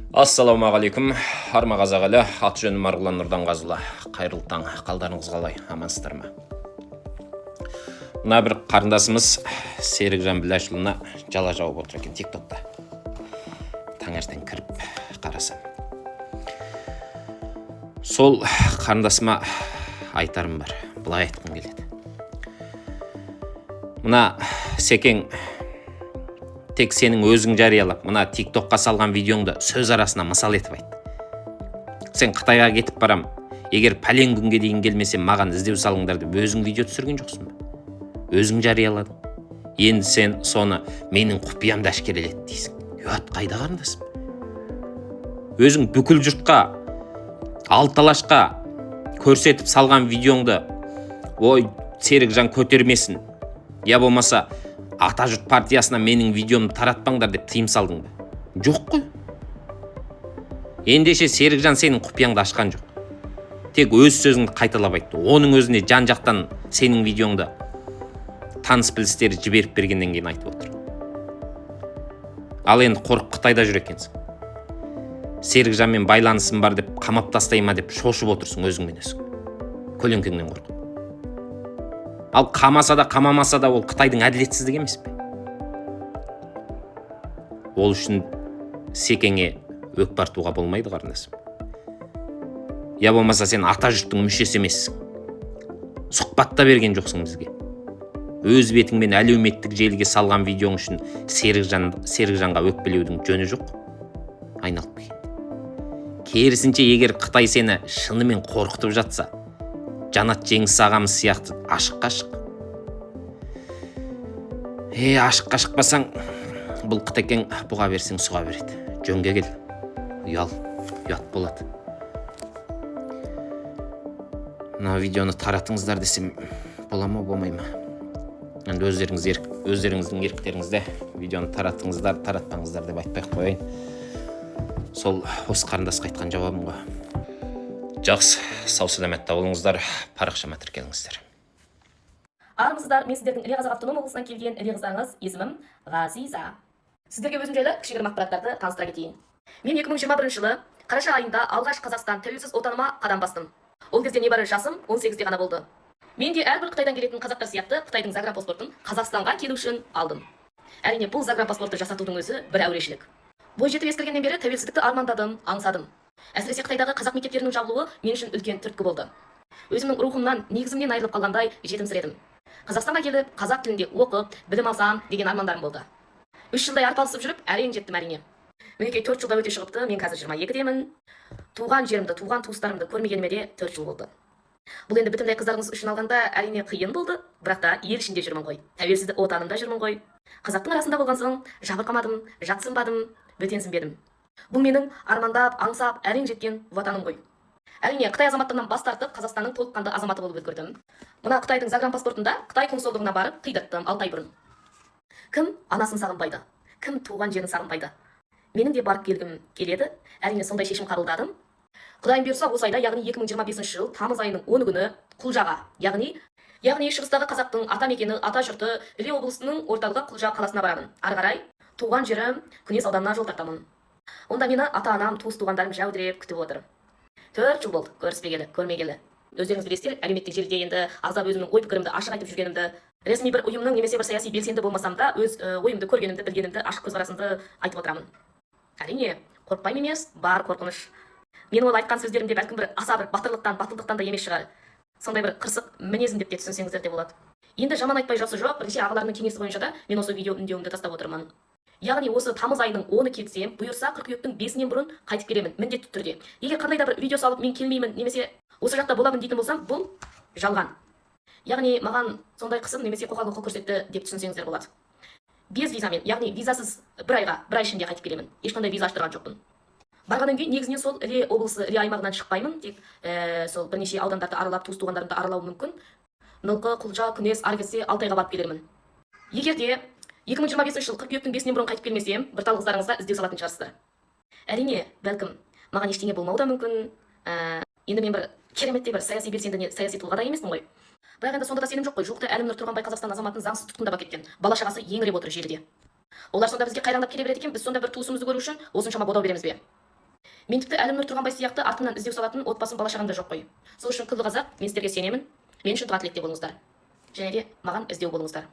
Ассалаумағалейкум, арма қазақ елі, аты жөнім Марғұлан Нұрданғазыұлы. Қайырлы таң, қалдарыңыз қалай, амансыздар ма? Мына бір қарындасымыз Серікжан Біләшұлына жала жауып отыр екен тиктокта. Таңертең кіріп қарасам. Сол қарындасыма айтарым бар, былай айтқым келеді. Мына секең тек сенің өзің жариялап, мына тиктокқа салған видеоңды сөз арасына мысал етіп айт. Сен Қытайға кетіп барам, егер пәлен күнге дейін келмесем, маған іздеу салыңдар деп өзің видео түсірген жоқсың ба? Өзің жарияладың. Енді сен соны менің құпиямды әшкереледі дейсің. Ұят қайда қарындасым? Өзің бүкіл жұртқа, алталашқа көрсетіп салған видеоңды, ой, Серікжан көтермесін, я болмаса Атажұрт партиясына менің видеомды таратпаңдар деп тыйым салдың ба? Жоқ қой. Ендеше Серікжан сенің құпияңды ашқан жоқ. Тек өз сөзіңді қайталап айтты. Оның өзіне жан-жақтан сенің видеоңды таныс білістері жіберіп бергеннен кейін айтып отыр. Ал енді қорық Қытайда жүр екенсің. Серікжанмен байланысым бар деп қамап тастай ма деп шошып отырсың өзіңмен өзің. Көлеңкеңнен қорқып. Ал қамаса да қамамаса да ол Қытайдың әділетсіздігі емес пе? Ол үшін секеңе өкпартуға болмайды қарындасым. Я болмаса сен Атажұрттың мүшесі емессің. Сұхбатта берген жоқсың бізге. Өз бетіңмен әлеуметтік желіге салған видеоң үшін Серікжанға өкпелеудің жөні жоқ. Айналып келгенде. Керісінше, егер Қытай сені шынымен қорқытып жатса, Жанат Жеңіс ағамыз сияқты ашыққа шық. Ашыққа шықпасаң, бұл Қытекең бұға берсең сұға береді. Жөнге кел. Ұят болады. Мына видеоны таратыңыздар десем, бола ма, болмай ма? Енді өздеріңіздің еріктеріңізде видеоны таратыңыздар, таратпаңыздар деп айтпай қояйын. Сол осы қарындасқа айтқан жауабым ғой. Жақсы, сау саламатта болыңыздар, парақшама тіркеліңіздер. Армысыздар, мен сіздердің Іле Қазақ автоном облысынан келген Іле қыздарыңыз, есімім Ғазиза. Сіздерге өзім жайлы кішігірім ақпараттарды таныстыра кетейін. Мен 2021 жылы қараша айында алғаш Қазақстан тәуелсіз отаныма қадам бастым. Ол кезде небәрі жасым 18-де ғана болды. Мен де әрбір Қытайдан келетін қазақтар сияқты Қытайдың загранпаспортын Қазақстанға келу үшін алдым. Әрине, бұл загранпаспортты жасатудың өзі бір әурешілік. Бой жетіп ескіргеннен бері тәуелсіздікті армандадым, аңсадым. Әсіресе Қытайдағы қазақ мектептерінің жабылуы мен үшін үлкен түрткі болды. Өзімнің рухымнан, негізімнен айырылып қалғандай жетімсіредім. Қазақстанға келіп, қазақ тілінде оқып, білім алсам деген армандарым болды. 3 жылдай арпалысып жүріп, әрең жеттім әрине. Мінекей 4 жылда өте шығыпты, мен қазір 22-демін. Туған жерімді, туған туыстарымды көрмегеніме де 4 жыл болды. Бұл енді бітімдей қыздарыңыз үшін алғанда әрине қиын болды, бірақ та ел ішінде жүрмін ғой. Тәуелсіз отанымда жүрмін ғой. Қазақтың арасында болған соң жабырқамадым, жатсынбадым, бөтенсінбедім. Бұл менің армандап, аңсап, әрең жеткен ватаным ғой. Әрине, Қытай азаматтығынан бас тартып, Қазақстанның толыққанды азаматы болып үлгердім. Мына Қытайдың загранпаспортында Қытай консулдығына барып қидырттым 6 ай бұрын. Кім анасын сағынбайды, кім туған жерін сағынбайды. Менің де барып келгім келеді. Әрине, сондай шешім қабылдадым. Құдайым бұйырса, осы айда, яғни 2025 жыл тамыз айының 10 күні Құлжаға, яғни шығыстағы қазақтың ата мекені, ата жұрты Іле облысының орталығы Құлжа қаласына барамын. Ары қарай туған жерім Күнес ауданына жол тартамын. Онда мені ата-анам, туыс туғандарым жәудіреп күтіп отыр. 4 жыл болды көріспегелі, көрмегелі. Өздеріңіз білесіздер, әлеуметтік желіде енді аздап өзімнің ой пікірімді ашық айтып жүргенімді, ресми бір ұйымның немесе бір саяси белсенді болмасам да, өз ойымды көргенімді, білгенімді, ашық көзқарасымды айтып отырамын. Әрине, қорықпаймын емес, бар қорқыныш. Мен ол айтқан сөздерімде бәлкім бір аса бір батылдықтан да емес шығар. Сондай бір қырсық мінезім деп те түсінсеңіздер де болады. Енді жаман айтпай жақсы жоқ, бірнеше ағаларымның кеңесі бойынша да мен осы видео үндеуімді тастап отырмын. Яғни осы тамыз айының 10-ы кетсем, бұйырса қыркүйектің 5-нен бұрын қайтып келемін, міндетті түрде. Егер қандай да бір видео салып мен келмеймін, немесе осы жақта боламын дейтін болсам, бұл жалған. Яғни маған сондай қысым немесе қоғалдық көрсетті деп түсінсеңіздер болады. Без визамен, яғни визасыз бір ай ішінде қайтып келемін. Ешқандай виза аштырған жоқпын. Барғаннан кейін негізінен сол Іле облысы, Іле аймағынан шықпаймын, тек сол бірнеше аудандарды аралап, туыс туғандарымды аралауым мүмкін. Нылқы, Құлжа, Күнес, ары кетсе 6 айға барып келермін. Егер де 2025 жыл қыркүйектің 5-нен бұрын қайтып келмесем, біртал қыздарыңызға іздеу салатын шығарсыздар. Әрине, бәлкім маған ештеңе болмауы да мүмкін. Енді мен бір кереметтей бір саяси белсенді саяси тұлға да емеспін ғой. Бірақ енді сонда да сенім жоқ қой. Жуықта Әлімнұр Тұрғанбай Қазақстан азаматын заңсыз тұтқындап әкеткен. Бала шағасы еңіреп отыр желіде. Олар сонда бізге қайрандап келе береді екен, біз сонда бір туысымызды көру үшін осыншама бодау береміз бе? Мен тіпті Әлімнұр Тұрғанбай сияқты артымнан іздеу салатын отбасым бала шағам да жоқ қой. Сол үшін күллі қазақ, мен сіздерге сенемін. Мен үшін дұға тілекте болыңыздар. Және де маған іздеу болыңыздар.